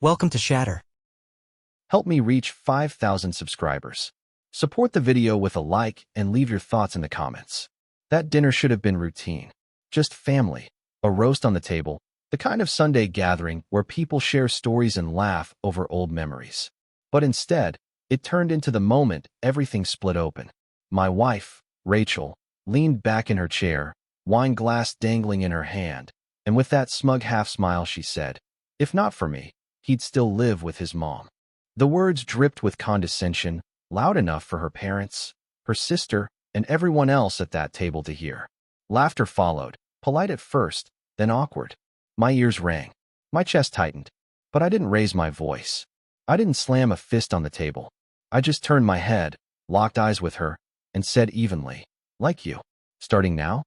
Welcome to Shatter. Help me reach 5,000 subscribers. Support the video with a like and leave your thoughts in the comments. That dinner should have been routine. Just family, a roast on the table, the kind of Sunday gathering where people share stories and laugh over old memories. But instead, it turned into the moment everything split open. My wife, Rachel, leaned back in her chair, wine glass dangling in her hand, and with that smug half-smile she said, "If not for me, he'd still live with his mom." The words dripped with condescension, loud enough for her parents, her sister, and everyone else at that table to hear. Laughter followed, polite at first, then awkward. My ears rang. My chest tightened. But I didn't raise my voice. I didn't slam a fist on the table. I just turned my head, locked eyes with her, and said evenly, "Like you. Starting now?"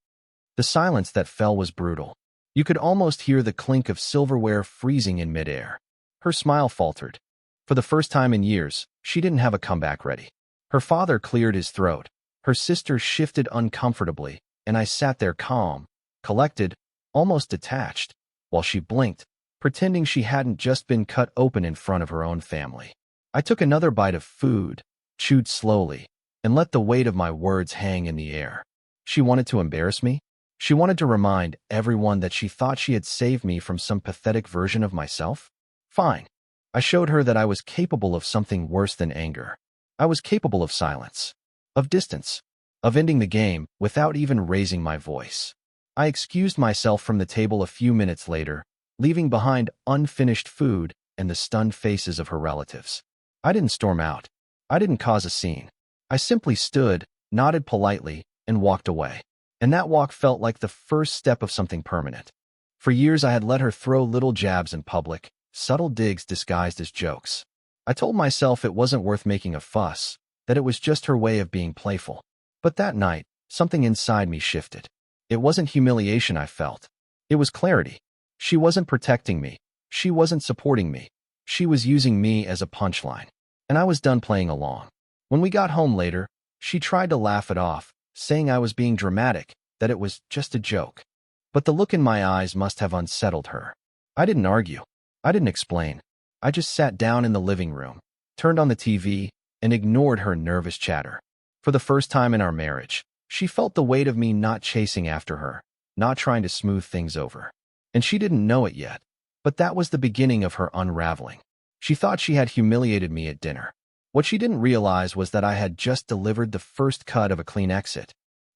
The silence that fell was brutal. You could almost hear the clink of silverware freezing in midair. Her smile faltered. For the first time in years, she didn't have a comeback ready. Her father cleared his throat. Her sister shifted uncomfortably, and I sat there calm, collected, almost detached, while she blinked, pretending she hadn't just been cut open in front of her own family. I took another bite of food, chewed slowly, and let the weight of my words hang in the air. She wanted to embarrass me? She wanted to remind everyone that she thought she had saved me from some pathetic version of myself? Fine. I showed her that I was capable of something worse than anger. I was capable of silence, of distance, of ending the game without even raising my voice. I excused myself from the table a few minutes later, leaving behind unfinished food and the stunned faces of her relatives. I didn't storm out. I didn't cause a scene. I simply stood, nodded politely, and walked away. And that walk felt like the first step of something permanent. For years I had let her throw little jabs in public, subtle digs disguised as jokes. I told myself it wasn't worth making a fuss, that it was just her way of being playful. But that night, something inside me shifted. It wasn't humiliation I felt. It was clarity. She wasn't protecting me. She wasn't supporting me. She was using me as a punchline. And I was done playing along. When we got home later, she tried to laugh it off, saying I was being dramatic, that it was just a joke. But the look in my eyes must have unsettled her. I didn't argue. I didn't explain. I just sat down in the living room, turned on the TV, and ignored her nervous chatter. For the first time in our marriage, she felt the weight of me not chasing after her, not trying to smooth things over. And she didn't know it yet, but that was the beginning of her unraveling. She thought she had humiliated me at dinner. What she didn't realize was that I had just delivered the first cut of a clean exit.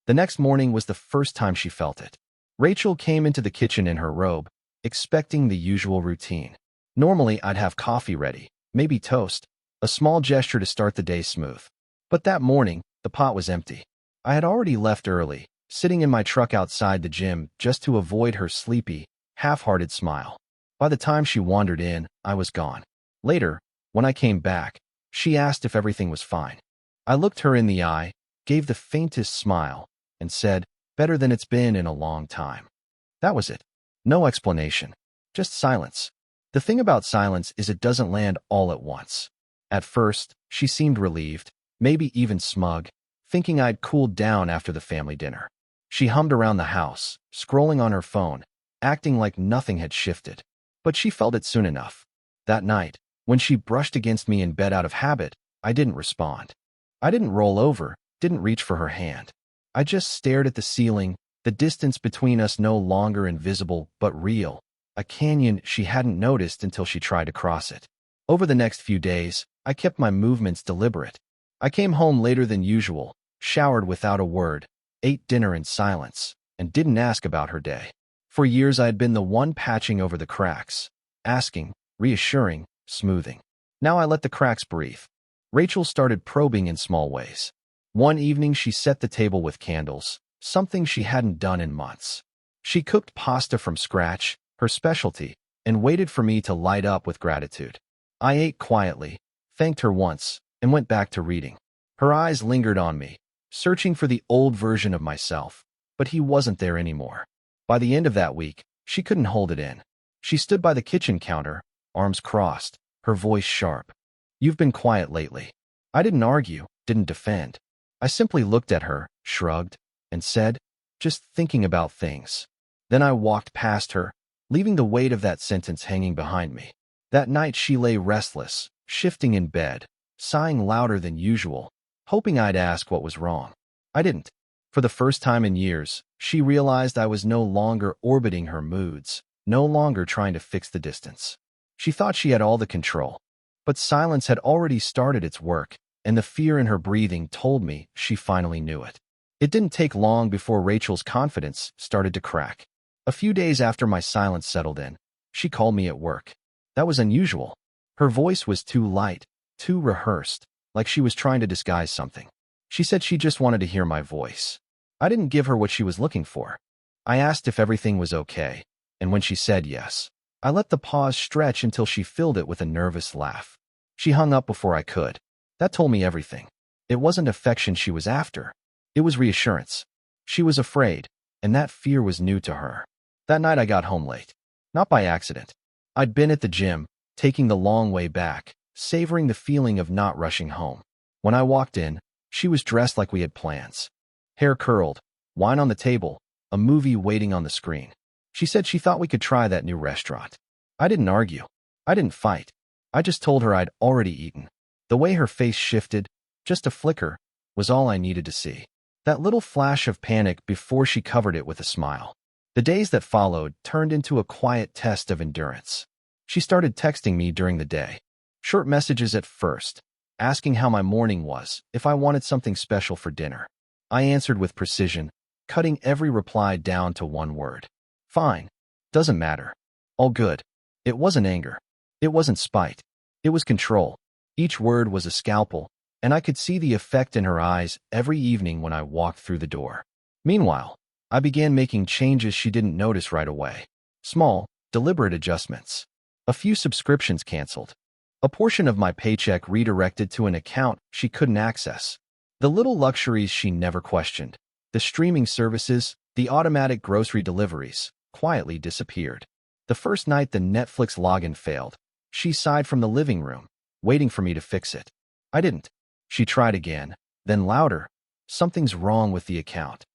The next morning was the first time she felt it. Rachel came into the kitchen in her robe, expecting the usual routine. Normally, I'd have coffee ready, maybe toast, a small gesture to start the day smooth. But that morning, the pot was empty. I had already left early, sitting in my truck outside the gym just to avoid her sleepy, half-hearted smile. By the time she wandered in, I was gone. Later, when I came back, she asked if everything was fine. I looked her in the eye, gave the faintest smile, and said, "Better than it's been in a long time." That was it. No explanation. Just silence. The thing about silence is it doesn't land all at once. At first, she seemed relieved, maybe even smug, thinking I'd cooled down after the family dinner. She hummed around the house, scrolling on her phone, acting like nothing had shifted. But she felt it soon enough. That night, when she brushed against me in bed out of habit, I didn't respond. I didn't roll over, didn't reach for her hand. I just stared at the ceiling, the distance between us no longer invisible but real, a canyon she hadn't noticed until she tried to cross it. Over the next few days, I kept my movements deliberate. I came home later than usual, showered without a word, ate dinner in silence, and didn't ask about her day. For years I had been the one patching over the cracks, asking, reassuring, smoothing. Now I let the cracks breathe. Rachel started probing in small ways. One evening she set the table with candles, something she hadn't done in months. She cooked pasta from scratch, her specialty, and waited for me to light up with gratitude. I ate quietly, thanked her once, and went back to reading. Her eyes lingered on me, searching for the old version of myself, but he wasn't there anymore. By the end of that week, she couldn't hold it in. She stood by the kitchen counter, arms crossed, her voice sharp. "You've been quiet lately." I didn't argue, didn't defend. I simply looked at her, shrugged, and said, "Just thinking about things." Then I walked past her, leaving the weight of that sentence hanging behind me. That night she lay restless, shifting in bed, sighing louder than usual, hoping I'd ask what was wrong. I didn't. For the first time in years, she realized I was no longer orbiting her moods, no longer trying to fix the distance. She thought she had all the control. But silence had already started its work, and the fear in her breathing told me she finally knew it. It didn't take long before Rachel's confidence started to crack. A few days after my silence settled in, she called me at work. That was unusual. Her voice was too light, too rehearsed, like she was trying to disguise something. She said she just wanted to hear my voice. I didn't give her what she was looking for. I asked if everything was okay, and when she said yes, I let the pause stretch until she filled it with a nervous laugh. She hung up before I could. That told me everything. It wasn't affection she was after. It was reassurance. She was afraid, and that fear was new to her. That night I got home late. Not by accident. I'd been at the gym, taking the long way back, savoring the feeling of not rushing home. When I walked in, she was dressed like we had plans. Hair curled, wine on the table, a movie waiting on the screen. She said she thought we could try that new restaurant. I didn't argue. I didn't fight. I just told her I'd already eaten. The way her face shifted, just a flicker, was all I needed to see. That little flash of panic before she covered it with a smile. The days that followed turned into a quiet test of endurance. She started texting me during the day. Short messages at first, asking how my morning was, if I wanted something special for dinner. I answered with precision, cutting every reply down to one word. Fine. Doesn't matter. All good. It wasn't anger. It wasn't spite. It was control. Each word was a scalpel, and I could see the effect in her eyes every evening when I walked through the door. Meanwhile, I began making changes she didn't notice right away. Small, deliberate adjustments. A few subscriptions canceled. A portion of my paycheck redirected to an account she couldn't access. The little luxuries she never questioned, the streaming services, the automatic grocery deliveries, quietly disappeared. The first night the Netflix login failed, she sighed from the living room, waiting for me to fix it. I didn't. She tried again, then louder. Something's wrong with the account.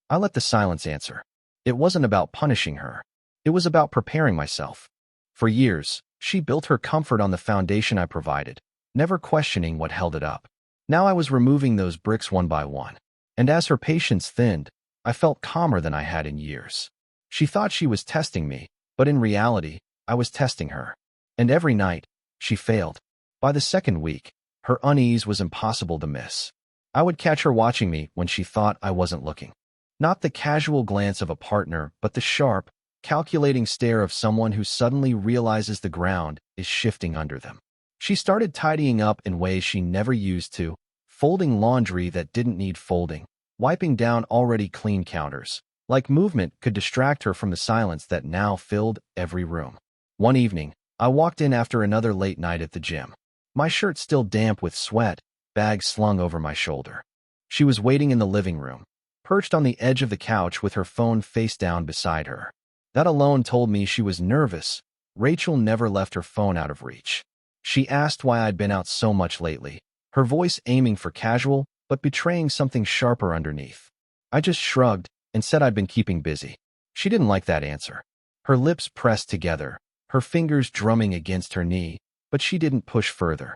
I let the silence answer. It wasn't about punishing her. It was about preparing myself. For years, she built her comfort on the foundation I provided, never questioning what held it up. Now I was removing those bricks one by one. And as her patience thinned, I felt calmer than I had in years. She thought she was testing me, but in reality, I was testing her. And every night, she failed. By the second week, her unease was impossible to miss. I would catch her watching me when she thought I wasn't looking. Not the casual glance of a partner, but the sharp, calculating stare of someone who suddenly realizes the ground is shifting under them. She started tidying up in ways she never used to, folding laundry that didn't need folding, wiping down already clean counters. Like movement could distract her from the silence that now filled every room. One evening, I walked in after another late night at the gym. My shirt still damp with sweat, bag slung over my shoulder. She was waiting in the living room, perched on the edge of the couch with her phone face down beside her. That alone told me she was nervous. Rachel never left her phone out of reach. She asked why I'd been out so much lately, her voice aiming for casual, but betraying something sharper underneath. I just shrugged and said I'd been keeping busy. She didn't like that answer. Her lips pressed together, her fingers drumming against her knee, but she didn't push further.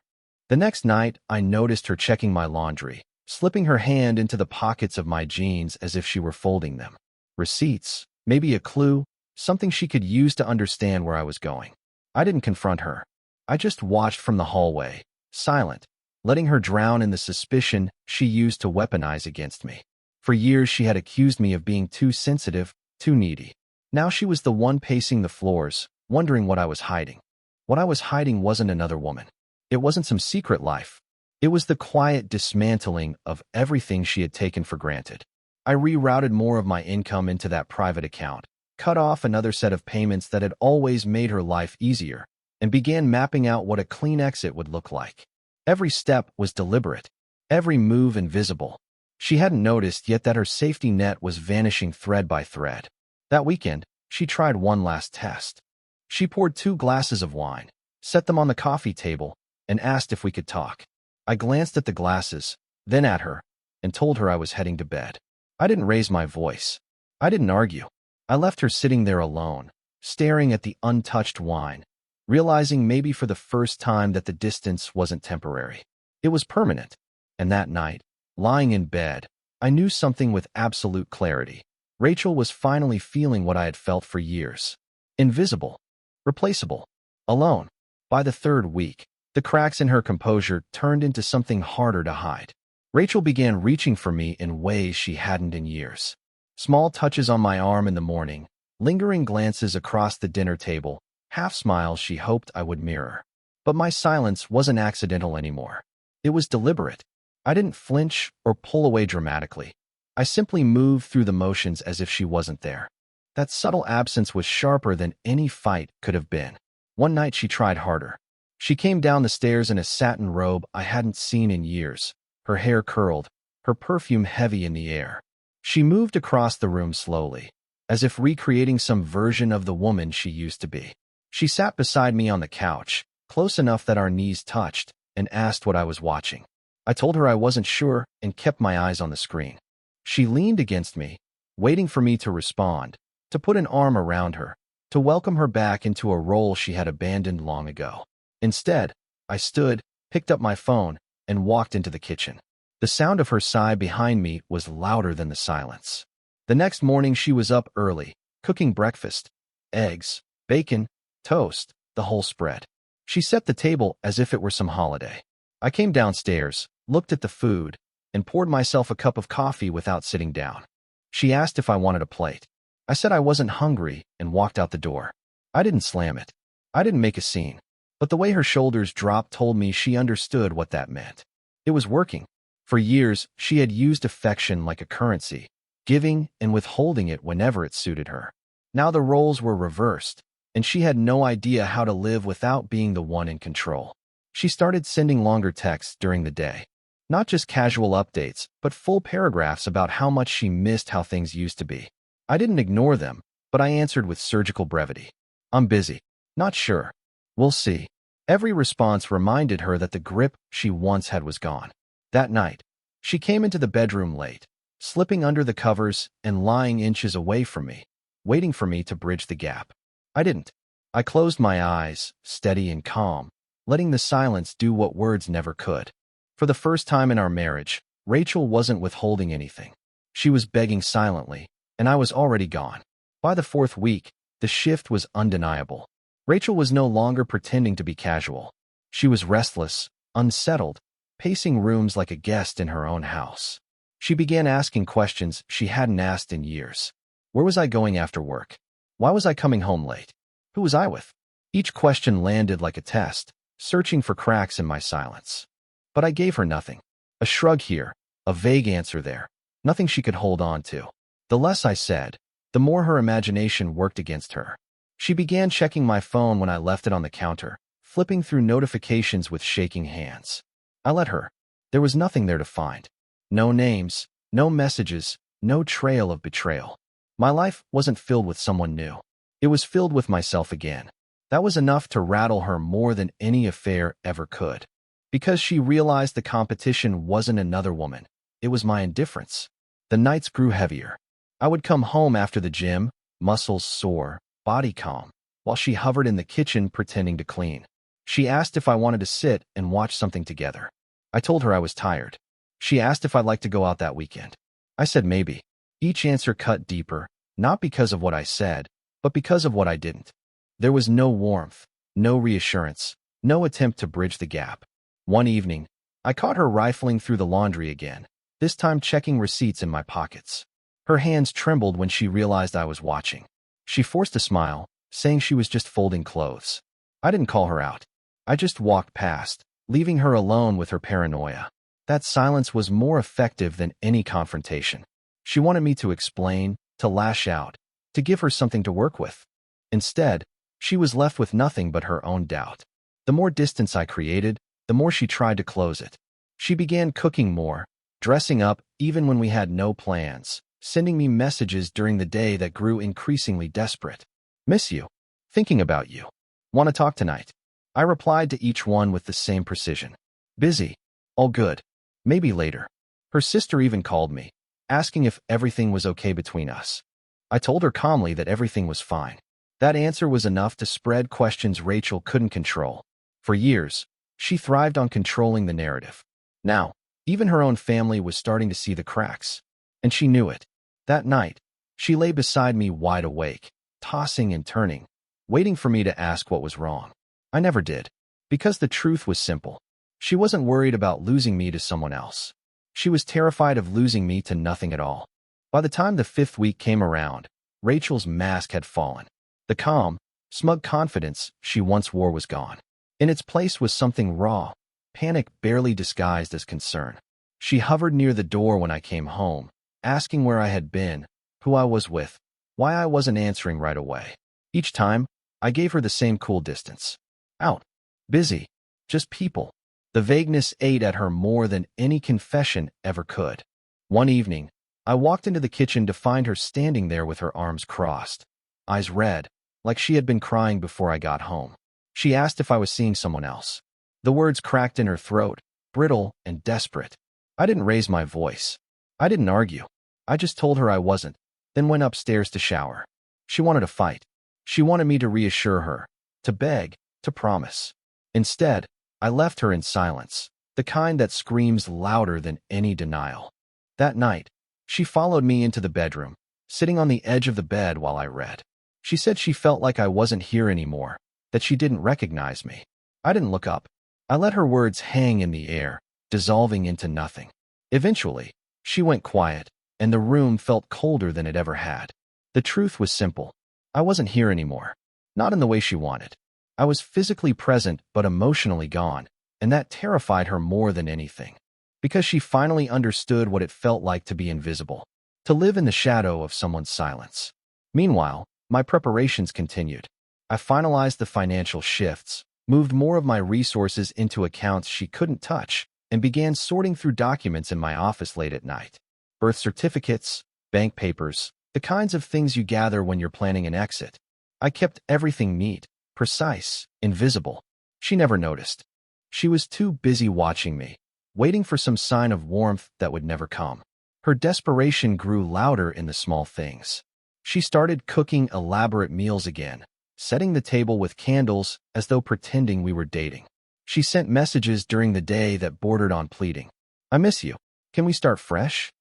The next night, I noticed her checking my laundry, slipping her hand into the pockets of my jeans as if she were folding them. Receipts, maybe a clue, something she could use to understand where I was going. I didn't confront her. I just watched from the hallway, silent, letting her drown in the suspicion she used to weaponize against me. For years she had accused me of being too sensitive, too needy. Now she was the one pacing the floors, wondering what I was hiding. What I was hiding wasn't another woman. It wasn't some secret life. It was the quiet dismantling of everything she had taken for granted. I rerouted more of my income into that private account, cut off another set of payments that had always made her life easier, and began mapping out what a clean exit would look like. Every step was deliberate, every move invisible. She hadn't noticed yet that her safety net was vanishing thread by thread. That weekend, she tried one last test. She poured 2 glasses of wine, set them on the coffee table, and asked if we could talk. I glanced at the glasses, then at her, and told her I was heading to bed. I didn't raise my voice. I didn't argue. I left her sitting there alone, staring at the untouched wine, realizing maybe for the first time that the distance wasn't temporary. It was permanent. And that night, lying in bed, I knew something with absolute clarity. Rachel was finally feeling what I had felt for years. Invisible. Replaceable. Alone. By the third week, the cracks in her composure turned into something harder to hide. Rachel began reaching for me in ways she hadn't in years. Small touches on my arm in the morning, lingering glances across the dinner table, half smiles she hoped I would mirror. But my silence wasn't accidental anymore. It was deliberate. I didn't flinch or pull away dramatically. I simply moved through the motions as if she wasn't there. That subtle absence was sharper than any fight could have been. One night she tried harder. She came down the stairs in a satin robe I hadn't seen in years, her hair curled, her perfume heavy in the air. She moved across the room slowly, as if recreating some version of the woman she used to be. She sat beside me on the couch, close enough that our knees touched, and asked what I was watching. I told her I wasn't sure and kept my eyes on the screen. She leaned against me, waiting for me to respond, to put an arm around her, to welcome her back into a role she had abandoned long ago. Instead, I stood, picked up my phone, and walked into the kitchen. The sound of her sigh behind me was louder than the silence. The next morning she was up early, cooking breakfast. Eggs, bacon, toast, the whole spread. She set the table as if it were some holiday. I came downstairs, looked at the food, and poured myself a cup of coffee without sitting down. She asked if I wanted a plate. I said I wasn't hungry and walked out the door. I didn't slam it. I didn't make a scene. But the way her shoulders dropped told me she understood what that meant. It was working. For years, she had used affection like a currency, giving and withholding it whenever it suited her. Now the roles were reversed, and she had no idea how to live without being the one in control. She started sending longer texts during the day. Not just casual updates, but full paragraphs about how much she missed how things used to be. I didn't ignore them, but I answered with surgical brevity. I'm busy. Not sure. We'll see. Every response reminded her that the grip she once had was gone. That night, she came into the bedroom late, slipping under the covers and lying inches away from me, waiting for me to bridge the gap. I didn't. I closed my eyes, steady and calm, letting the silence do what words never could. For the first time in our marriage, Rachel wasn't withholding anything. She was begging silently, and I was already gone. By the fourth week, the shift was undeniable. Rachel was no longer pretending to be casual. She was restless, unsettled, pacing rooms like a guest in her own house. She began asking questions she hadn't asked in years. Where was I going after work? Why was I coming home late? Who was I with? Each question landed like a test, searching for cracks in my silence. But I gave her nothing. A shrug here, a vague answer there, nothing she could hold on to. The less I said, the more her imagination worked against her. She began checking my phone when I left it on the counter, flipping through notifications with shaking hands. I let her. There was nothing there to find. No names, no messages, no trail of betrayal. My life wasn't filled with someone new. It was filled with myself again. That was enough to rattle her more than any affair ever could. Because she realized the competition wasn't another woman. It was my indifference. The nights grew heavier. I would come home after the gym, muscles sore, body calm, while she hovered in the kitchen pretending to clean. She asked if I wanted to sit and watch something together. I told her I was tired. She asked if I'd like to go out that weekend. I said maybe. Each answer cut deeper, not because of what I said, but because of what I didn't. There was no warmth, no reassurance, no attempt to bridge the gap. One evening, I caught her rifling through the laundry again, this time checking receipts in my pockets. Her hands trembled when she realized I was watching. She forced a smile, saying she was just folding clothes. I didn't call her out. I just walked past, leaving her alone with her paranoia. That silence was more effective than any confrontation. She wanted me to explain, to lash out, to give her something to work with. Instead, she was left with nothing but her own doubt. The more distance I created, the more she tried to close it. She began cooking more, dressing up even when we had no plans, sending me messages during the day that grew increasingly desperate. Miss you. Thinking about you. Want to talk tonight? I replied to each one with the same precision. Busy. All good. Maybe later. Her sister even called me, asking if everything was okay between us. I told her calmly that everything was fine. That answer was enough to spread questions Rachel couldn't control. For years, she thrived on controlling the narrative. Now, even her own family was starting to see the cracks. And she knew it. That night, she lay beside me wide awake, tossing and turning, waiting for me to ask what was wrong. I never did, because the truth was simple. She wasn't worried about losing me to someone else. She was terrified of losing me to nothing at all. By the time the 5th week came around, Rachel's mask had fallen. The calm, smug confidence she once wore was gone. In its place was something raw, panic barely disguised as concern. She hovered near the door when I came home, asking where I had been, who I was with, why I wasn't answering right away. Each time, I gave her the same cool distance. Out. Busy. Just people. The vagueness ate at her more than any confession ever could. One evening, I walked into the kitchen to find her standing there with her arms crossed, eyes red, like she had been crying before I got home. She asked if I was seeing someone else. The words cracked in her throat, brittle and desperate. I didn't raise my voice. I didn't argue. I just told her I wasn't, then went upstairs to shower. She wanted to fight. She wanted me to reassure her, to beg, to promise. Instead, I left her in silence, the kind that screams louder than any denial. That night, she followed me into the bedroom, sitting on the edge of the bed while I read. She said she felt like I wasn't here anymore, that she didn't recognize me. I didn't look up. I let her words hang in the air, dissolving into nothing. Eventually, she went quiet, and the room felt colder than it ever had. The truth was simple. I wasn't here anymore. Not in the way she wanted. I was physically present but emotionally gone, and that terrified her more than anything. Because she finally understood what it felt like to be invisible, to live in the shadow of someone's silence. Meanwhile, my preparations continued. I finalized the financial shifts, moved more of my resources into accounts she couldn't touch, and began sorting through documents in my office late at night. Birth certificates, bank papers, the kinds of things you gather when you're planning an exit. I kept everything neat, precise, invisible. She never noticed. She was too busy watching me, waiting for some sign of warmth that would never come. Her desperation grew louder in the small things. She started cooking elaborate meals again, setting the table with candles as though pretending we were dating. She sent messages during the day that bordered on pleading. I miss you. Can we start fresh?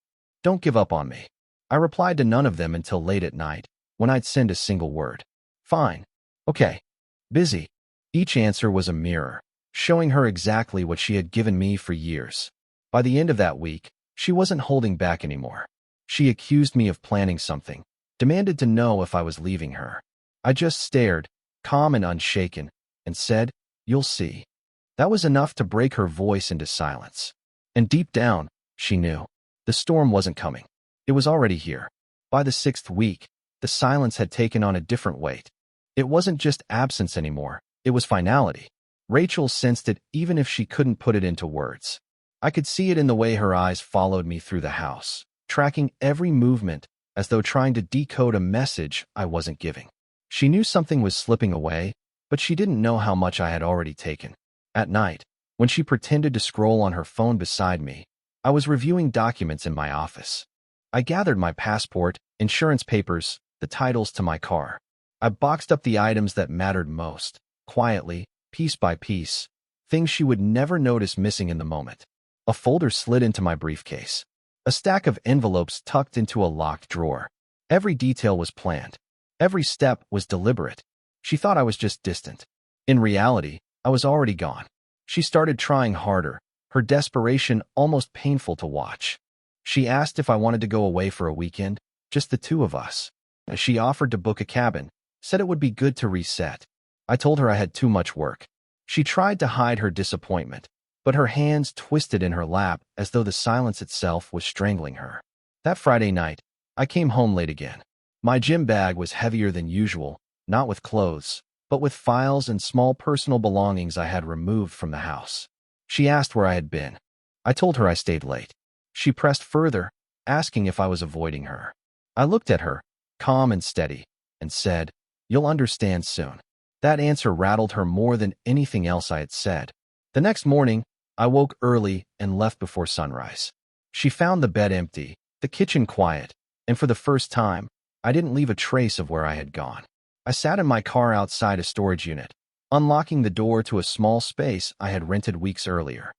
Don't give up on me. I replied to none of them until late at night, when I'd send a single word. Fine. Okay. Busy. Each answer was a mirror, showing her exactly what she had given me for years. By the end of that week, she wasn't holding back anymore. She accused me of planning something, demanded to know if I was leaving her. I just stared, calm and unshaken, and said, "You'll see." That was enough to break her voice into silence. And deep down, she knew. The storm wasn't coming. It was already here. By the 6th week, the silence had taken on a different weight. It wasn't just absence anymore. It was finality. Rachel sensed it even if she couldn't put it into words. I could see it in the way her eyes followed me through the house, tracking every movement as though trying to decode a message I wasn't giving. She knew something was slipping away, but she didn't know how much I had already taken. At night, when she pretended to scroll on her phone beside me, I was reviewing documents in my office. I gathered my passport, insurance papers, the titles to my car. I boxed up the items that mattered most, quietly, piece by piece, things she would never notice missing in the moment. A folder slid into my briefcase. A stack of envelopes tucked into a locked drawer. Every detail was planned. Every step was deliberate. She thought I was just distant. In reality, I was already gone. She started trying harder, her desperation almost painful to watch. She asked if I wanted to go away for a weekend, just the two of us. She offered to book a cabin, said it would be good to reset. I told her I had too much work. She tried to hide her disappointment, but her hands twisted in her lap as though the silence itself was strangling her. That Friday night, I came home late again. My gym bag was heavier than usual, not with clothes, but with files and small personal belongings I had removed from the house. She asked where I had been. I told her I stayed late. She pressed further, asking if I was avoiding her. I looked at her, calm and steady, and said, "You'll understand soon." That answer rattled her more than anything else I had said. The next morning, I woke early and left before sunrise. She found the bed empty, the kitchen quiet, and for the first time, I didn't leave a trace of where I had gone. I sat in my car outside a storage unit, unlocking the door to a small space I had rented weeks earlier.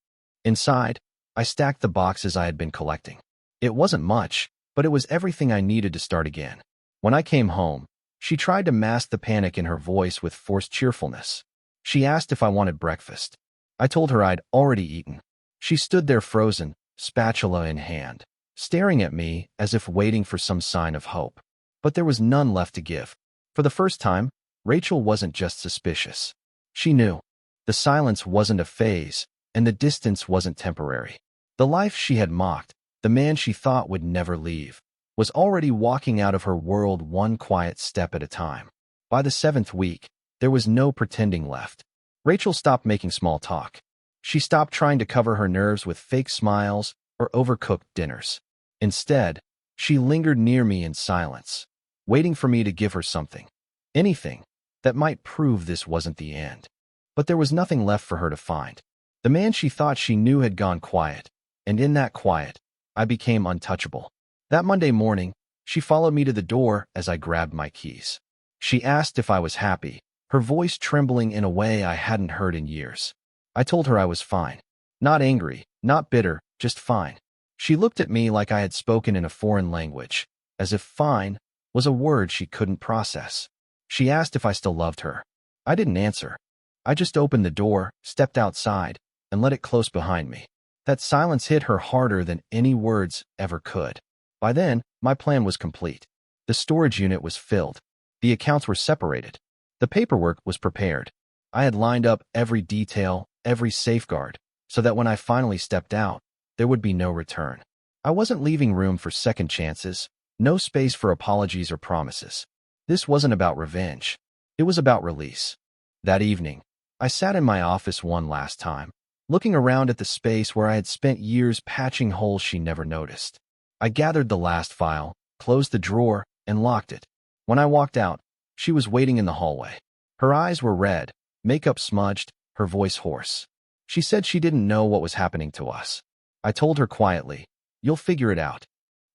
Inside, I stacked the boxes I had been collecting. It wasn't much, but it was everything I needed to start again. When I came home, she tried to mask the panic in her voice with forced cheerfulness. She asked if I wanted breakfast. I told her I'd already eaten. She stood there frozen, spatula in hand, staring at me as if waiting for some sign of hope. But there was none left to give. For the first time, Rachel wasn't just suspicious. She knew. The silence wasn't a phase, and the distance wasn't temporary. The life she had mocked, the man she thought would never leave, was already walking out of her world one quiet step at a time. By the 7th week, there was no pretending left. Rachel stopped making small talk. She stopped trying to cover her nerves with fake smiles or overcooked dinners. Instead, she lingered near me in silence, waiting for me to give her something, anything, that might prove this wasn't the end. But there was nothing left for her to find. The man she thought she knew had gone quiet, and in that quiet, I became untouchable. That Monday morning, she followed me to the door as I grabbed my keys. She asked if I was happy, her voice trembling in a way I hadn't heard in years. I told her I was fine. Not angry, not bitter, just fine. She looked at me like I had spoken in a foreign language, as if fine was a word she couldn't process. She asked if I still loved her. I didn't answer. I just opened the door, stepped outside, and let it close behind me. That silence hit her harder than any words ever could. By then, my plan was complete. The storage unit was filled. The accounts were separated. The paperwork was prepared. I had lined up every detail, every safeguard, so that when I finally stepped out, there would be no return. I wasn't leaving room for second chances, no space for apologies or promises. This wasn't about revenge. It was about release. That evening, I sat in my office one last time, looking around at the space where I had spent years patching holes she never noticed. I gathered the last file, closed the drawer, and locked it. When I walked out, she was waiting in the hallway. Her eyes were red, makeup smudged, her voice hoarse. She said she didn't know what was happening to us. I told her quietly, "You'll figure it out."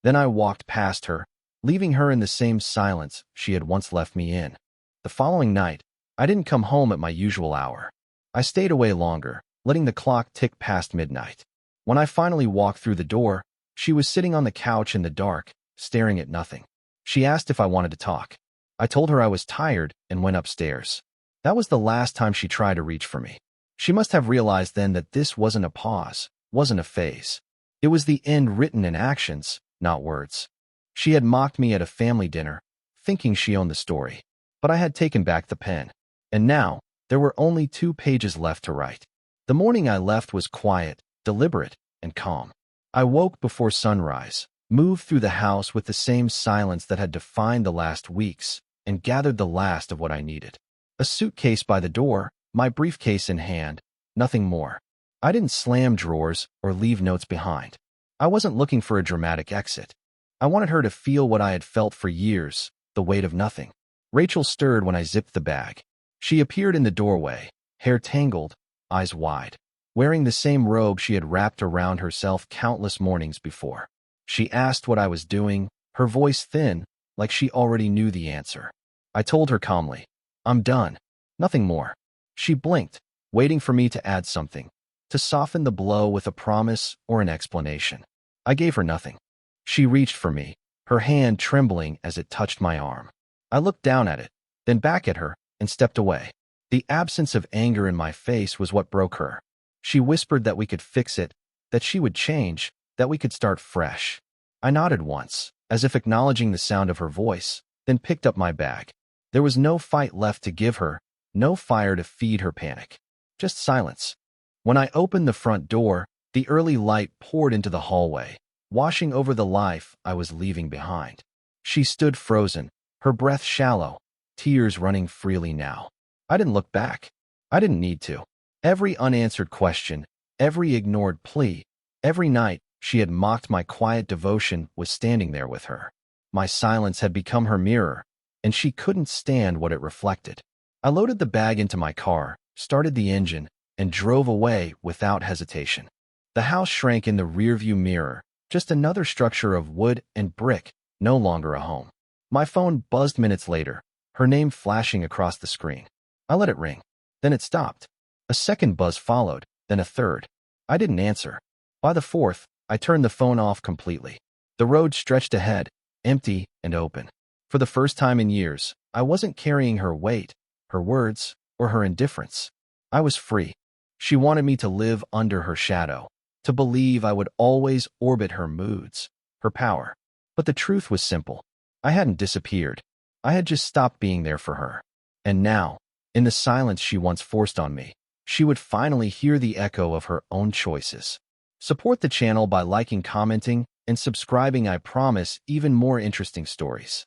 Then I walked past her, leaving her in the same silence she had once left me in. The following night, I didn't come home at my usual hour. I stayed away longer, letting the clock tick past midnight. When I finally walked through the door, she was sitting on the couch in the dark, staring at nothing. She asked if I wanted to talk. I told her I was tired and went upstairs. That was the last time she tried to reach for me. She must have realized then that this wasn't a pause, wasn't a phase. It was the end written in actions, not words. She had mocked me at a family dinner, thinking she owned the story. But I had taken back the pen. And now, there were only 2 pages left to write. The morning I left was quiet, deliberate, and calm. I woke before sunrise, moved through the house with the same silence that had defined the last weeks, and gathered the last of what I needed. A suitcase by the door, my briefcase in hand, nothing more. I didn't slam drawers or leave notes behind. I wasn't looking for a dramatic exit. I wanted her to feel what I had felt for years, the weight of nothing. Rachel stirred when I zipped the bag. She appeared in the doorway, hair tangled, eyes wide, wearing the same robe she had wrapped around herself countless mornings before. She asked what I was doing, her voice thin, like she already knew the answer. I told her calmly, "I'm done. Nothing more." She blinked, waiting for me to add something, to soften the blow with a promise or an explanation. I gave her nothing. She reached for me, her hand trembling as it touched my arm. I looked down at it, then back at her, and stepped away. The absence of anger in my face was what broke her. She whispered that we could fix it, that she would change, that we could start fresh. I nodded once, as if acknowledging the sound of her voice, then picked up my bag. There was no fight left to give her, no fire to feed her panic. Just silence. When I opened the front door, the early light poured into the hallway, washing over the life I was leaving behind. She stood frozen, her breath shallow, tears running freely now. I didn't look back. I didn't need to. Every unanswered question, every ignored plea, every night she had mocked my quiet devotion was standing there with her. My silence had become her mirror, and she couldn't stand what it reflected. I loaded the bag into my car, started the engine, and drove away without hesitation. The house shrank in the rearview mirror, just another structure of wood and brick, no longer a home. My phone buzzed minutes later, her name flashing across the screen. I let it ring. Then it stopped. A second buzz followed, then a third. I didn't answer. By the fourth, I turned the phone off completely. The road stretched ahead, empty and open. For the first time in years, I wasn't carrying her weight, her words, or her indifference. I was free. She wanted me to live under her shadow, to believe I would always orbit her moods, her power. But the truth was simple. I hadn't disappeared. I had just stopped being there for her. And now, in the silence she once forced on me, she would finally hear the echo of her own choices. Support the channel by liking, commenting, and subscribing. I promise even more interesting stories.